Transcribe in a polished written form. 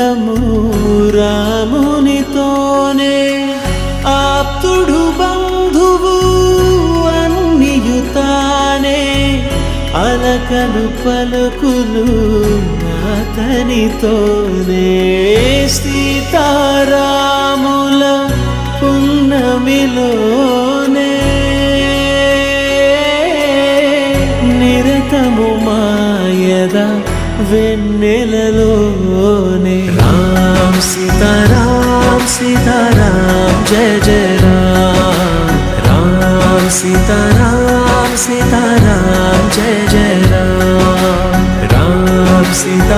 నిరంతరము రామునితోనే ఆప్తుడు బంధువు అన్నియుతానే అలకలు పలుకులు అతనితోనే సీతారాముల పున్నమిలోనే నిరతము మాయద వెన్నెలలోనే రామ్ సీతారాం సీతారాం జయ జయ రామ్ రామ్ సీతారాం సీతారాం జయ జయ రామ్ రామ్ సీతారాం